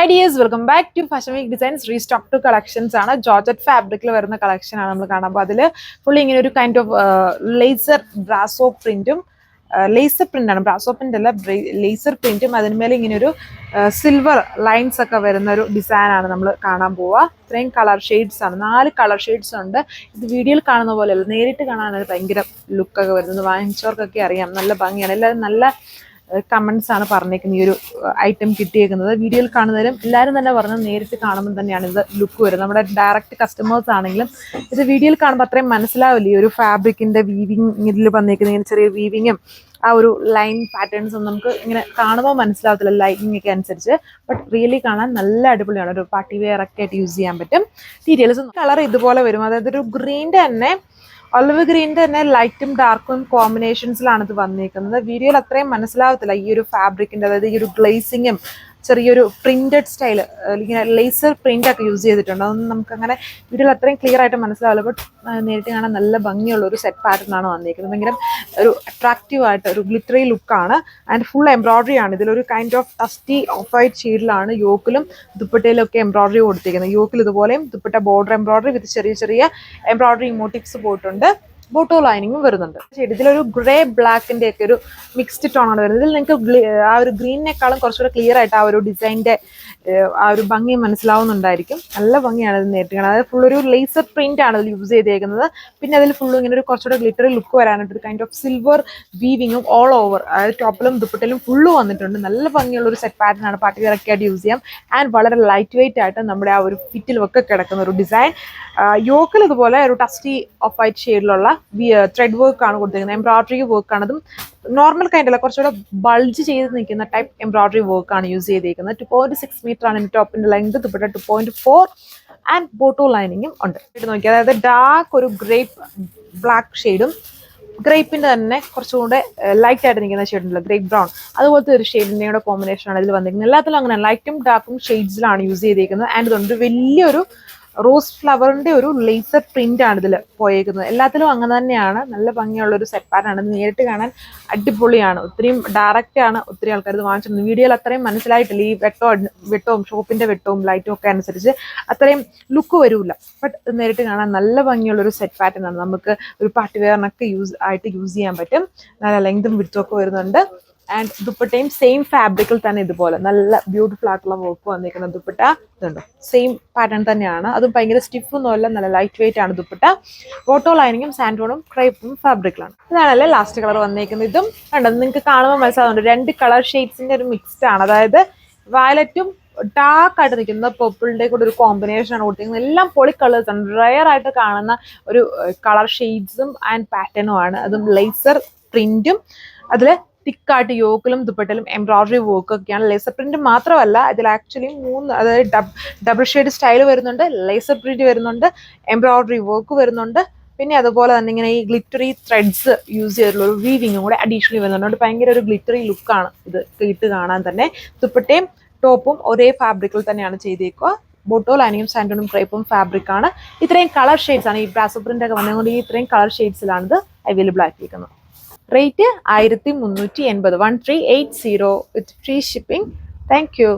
Hi dears, welcome back to Fashion Week Designs Restock to Collections. Georgette fabric collection. Fully in kind of laser brasso print. Laser print and brasso print laser print. Silver lines design. Three color shades. 4 color shades. This video look. Comments ആണ് പറഞ്ഞേക്കുന്ന ഈ ഒരു item കിട്ടിയേക്കുന്നത് വീഡിയോയിൽ കാണുന്നതിലും എല്ലാവരും തന്നെ പറഞ്ഞു നേരിട്ട് കാണുമ്പോൾ തന്നെയാണ് ഇത് ലുക്ക് വരുന്നത് നമ്മുടെ ഡയറക്റ്റ് കസ്റ്റമേഴ്സ് ആണെങ്കിലും ഇത് വീഡിയോയിൽ കാണുമ്പോൾ അത്രയും മനസ്സിലാവില്ല ഈ ഒരു ഫാബ്രിക്കിന്റെ വീവിങ് ഇതിൽ വന്നേക്കുന്ന ഇങ്ങനെ ചെറിയ വീവിങ്ങും ആ ഒരു ലൈൻ പാറ്റേൺസും നമുക്ക് ഇങ്ങനെ കാണുമ്പോൾ മനസ്സിലാവത്തില്ല ലൈറ്റിംഗ് ഒക്കെ അനുസരിച്ച് ബട്ട് റിയലി കാണാൻ നല്ല അടിപൊളിയാണ് ഒരു പാർട്ടി വെയർ ഒക്കെ ആയിട്ട് യൂസ് ചെയ്യാൻ പറ്റും ഡീറ്റെയിൽസ് കളർ ഇതുപോലെ വരും അതായത് ഒരു ഗ്രീൻ്റെ തന്നെ ഒലിവ് ഗ്രീൻ്റെ തന്നെ ലൈറ്റും ഡാർക്കും കോമ്പിനേഷൻസിലാണ് ഇത് വന്നിരിക്കുന്നത് വീഡിയോയിൽ അത്രയും മനസ്സിലാവത്തില്ല ഈ ഒരു ഫാബ്രിക്കിൻ്റെ അതായത് ഈ ഒരു ഗ്ലേസിങ്ങും ചെറിയൊരു പ്രിന്റഡ് സ്റ്റൈൽ ഇങ്ങനെ ലേസർ പ്രിന്റ് ഒക്കെ യൂസ് ചെയ്തിട്ടുണ്ട് അതൊന്നും നമുക്ക് അങ്ങനെ വീഡിയോയിൽ അത്രയും ക്ലിയർ ആയിട്ട് മനസ്സിലാവില്ല ബട്ട് നേരിട്ട് കാണാൻ നല്ല ഭംഗിയുള്ള ഒരു സെറ്റ് പാറ്റേൺ ആണ് വന്നിരിക്കുന്നത് ഭയങ്കര ഒരു അട്രാക്റ്റീവ് ആയിട്ട് ഒരു ഗ്ലിറ്ററി ലുക്കാണ് ആൻഡ് ഫുൾ എംബ്രോയിഡറി ആണ് ഇതിലൊരു കൈൻഡ് ഓഫ് ടസ്റ്റി ഓഫ് വൈറ്റ് ഷെയ്ഡിലാണ് യോക്കിലും ദുപ്പട്ടയിലും ഒക്കെ എംബ്രോയിഡറി കൊടുത്തിരിക്കുന്നത് യോക്കിൽ ഇതുപോലെയും ദുപ്പട്ട ബോർഡർ എംബ്രോയിഡറി വിത്ത് ചെറിയ ചെറിയ എംബ്രോയിഡറി മോട്ടീവ്സ് പോയിട്ടുണ്ട് ബോട്ടോ ലൈനിങ്ങും വരുന്നുണ്ട് ഇതിലൊരു ഗ്രേ ബ്ലാക്കിന്റെ ഒക്കെ ഒരു മിക്സ്ഡ് ടോൺ ആണ് വരുന്നത് ഇതിൽ നിങ്ങൾക്ക് ആ ഒരു ഗ്രീനിനേക്കാളും കുറച്ചുകൂടെ ക്ലിയർ ആയിട്ട് ആ ഒരു ഡിസൈനിന്റെ ആ ഒരു ഭംഗി മനസ്സിലാവുന്നുണ്ടായിരിക്കും നല്ല ഭംഗിയാണ് ഇത് നേരിട്ട് കാണാൻ അതായത് ഫുൾ ഒരു ലേസർ പ്രിന്റ് ആണ് ഇതിൽ യൂസ് ചെയ്തേക്കുന്നത് പിന്നെ അതിൽ ഫുള്ളും ഇങ്ങനെ ഒരു കുറച്ചുകൂടെ ഗ്ലിറ്ററി ലുക്ക് വരാനായിട്ട് ഒരു കൈൻഡ് ഓഫ് സിൽവർ വീവിങ്ങും ഓൾ ഓവർ അതായത് ടോപ്പിലും ദുപ്പട്ടിലും ഫുള്ള് വന്നിട്ടുണ്ട് നല്ല ഭംഗിയുള്ള ഒരു സെറ്റ് പാറ്റേൺ ആണ് പാർട്ടി വെയർ ഒക്കെ ആയിട്ട് യൂസ് ചെയ്യാം ആൻഡ് വളരെ ലൈറ്റ് വെയിറ്റ് ആയിട്ട് നമ്മുടെ ആ ഒരു ഫിറ്റിലും ഒക്കെ കിടക്കുന്ന ഒരു ഡിസൈൻ യോക്കിൽ ഇതുപോലെ ഒരു ടസ്റ്റി ഓഫ് വൈറ്റ് ഷെയ്ഡിലുള്ള ത്രെഡ് വർക്ക് ആണ് കൊടുത്തിരിക്കുന്നത് എംബ്രോയിഡറി വർക്ക് ആണ് അതും നോർമൽ കൈൻഡല്ല കുറച്ചുകൂടെ ബൾജ് ചെയ്ത് നിൽക്കുന്ന ടൈപ്പ് എംബ്രോയിഡറി വർക്ക് ആണ് യൂസ് ചെയ്തിരിക്കുന്നത് 2.6 മീറ്റർ ആണ് ടോപ്പിന്റെ ലെങ്ത് ദുപ്പട്ട 2.4 ആൻഡ് ബോട്ടോ ലൈനിങ്ങും ഉണ്ട് നോക്കി അതായത് ഡാർക്ക് ഒരു ഗ്രേപ്പ് ബ്ലാക്ക് ഷെയ്ഡും ഗ്രേപ്പിന്റെ തന്നെ കുറച്ചുകൂടെ ലൈറ്റ് ആയിട്ട് നിൽക്കുന്ന ഷെയ്ഡ് ഉണ്ടല്ലോ ഗ്രേപ്പ് ബ്രൗൺ അതുപോലത്തെ ഒരു ഷെയ്ഡിന്റെ കൂടെ കോമ്പിനേഷൻ ആണ് ഇതിൽ വന്നിരിക്കുന്നത് എല്ലാത്തിലും അങ്ങനെ ലൈറ്റും ഡാർക്കും ഷെയ്ഡ്സിലാണ് യൂസ് ചെയ്തിരിക്കുന്നത് ആൻഡ് ഇതുണ്ട് വലിയൊരു റോസ് ഫ്ലവറിന്റെ ഒരു ലേസർ പ്രിന്റ് ആണ് ഇതിൽ പോയേക്കുന്നത് എല്ലാത്തിലും അങ്ങനെ തന്നെയാണ് നല്ല ഭംഗിയുള്ള ഒരു സെറ്റ് പാറ്റേൺ ആണ് നേരിട്ട് കാണാൻ അടിപൊളിയാണ് ഒത്തിരിയും ഡയറക്റ്റ് ആണ് ഒത്തിരി ആൾക്കാർ ഇത് വാങ്ങിച്ചിട്ടുണ്ട് വീഡിയോയിൽ അത്രയും മനസ്സിലായിട്ടില്ല ഈ വെട്ടവും ഷോപ്പിന്റെ വെട്ടവും ലൈറ്റും ഒക്കെ അനുസരിച്ച് അത്രയും ലുക്ക് വരില്ല ബട്ട് നേരിട്ട് കാണാൻ നല്ല ഭംഗിയുള്ള ഒരു സെറ്റ് പാറ്റേൺ ആണ് നമുക്ക് ഒരു പാർട്ടി വെയറിനൊക്കെ യൂസ് ചെയ്യാൻ പറ്റും നല്ല ലെങ്തും വിഡ്ത്തും ഒക്കെ വരുന്നുണ്ട് ആൻഡ് ദുപ്പട്ടയും സെയിം ഫാബ്രിക്കിൽ തന്നെ ഇതുപോലെ നല്ല ബ്യൂട്ടിഫുൾ ആയിട്ടുള്ള വർക്ക് വന്നിരിക്കുന്ന ദുപ്പട്ട ഇതുണ്ട് സെയിം പാറ്റേൺ തന്നെയാണ് അതും ഭയങ്കര സ്റ്റിഫൊന്നുമല്ല നല്ല ലൈറ്റ് വെയിറ്റ് ആണ് ദുപ്പട്ട ബോട്ടോ ലൈനിങ്ങും സാൻഡോണും ക്രേപ്പും ഫാബ്രിക്കിലാണ് ഇതാണല്ലേ ലാസ്റ്റ് കളർ വന്നിരിക്കുന്നത് ഇതും കണ്ടത് നിങ്ങൾക്ക് കാണുമ്പോൾ മനസ്സിലാവുന്നുണ്ട് 2 കളർ ഷെയ്ഡ്സിന്റെ ഒരു മിക്സ്ഡ് ആണ് അതായത് വയലറ്റും ഡാർക്ക് ആയിട്ട് നിൽക്കുന്ന പർപ്പിളിന്റെ കൂടെ ഒരു കോമ്പിനേഷൻ ആണ് കൊടുത്തിരിക്കുന്നത് എല്ലാം പൊളി കളേഴ്സ് ആണ് റയർ ആയിട്ട് കാണുന്ന ഒരു കളർ ഷെയ്ഡ്സും ആൻഡ് പാറ്റേണും ആണ് അതും ലേസർ പ്രിന്റും അതിൽ തിക്കായിട്ട് യോക്കിലും ദുപ്പട്ടിലും എംബ്രോയിഡറി വർക്ക് ഒക്കെയാണ് ലേസർ പ്രിന്റ് മാത്രമല്ല ഇതിൽ ആക്ച്വലി 3 അതായത് ഡബിൾ ഷെയ്ഡ് സ്റ്റൈൽ വരുന്നുണ്ട് ലേസർ പ്രിന്റ് വരുന്നുണ്ട് എംബ്രോയിഡറി വർക്ക് വരുന്നുണ്ട് പിന്നെ അതുപോലെ തന്നെ ഇങ്ങനെ ഈ ഗ്ലിറ്ററി ത്രെഡ്സ് യൂസ് ചെയ്തിട്ടുള്ള ഒരു വീവിങ്ങും കൂടെ അഡീഷണലി വരുന്നുണ്ട് ഭയങ്കര ഒരു ഗ്ലിറ്ററി ലുക്കാണ് ഇത് ഇട്ട് കാണാൻ തന്നെ ദുപ്പട്ടയും ടോപ്പും ഒരേ ഫാബ്രിക്കിൽ തന്നെയാണ് ചെയ്തേക്കുക ബോട്ടോ ലൈനിങ്ങും സാൻഡോണും ക്രേപ്പും ഫാബ്രിക് ആണ് ഇത്രയും കളർ ഷെയ്ഡ്സ് ആണ് ഈ ബ്രാസോ പ്രിന്റ് ഒക്കെ വന്നതുകൊണ്ട് ഈ ഇത്രയും കളർ ഷെയ്ഡ്സിലാണ് ഇത് അവൈലബിൾ ആക്കിയിരിക്കുന്നത് rate 1380 1380 with free shipping thank U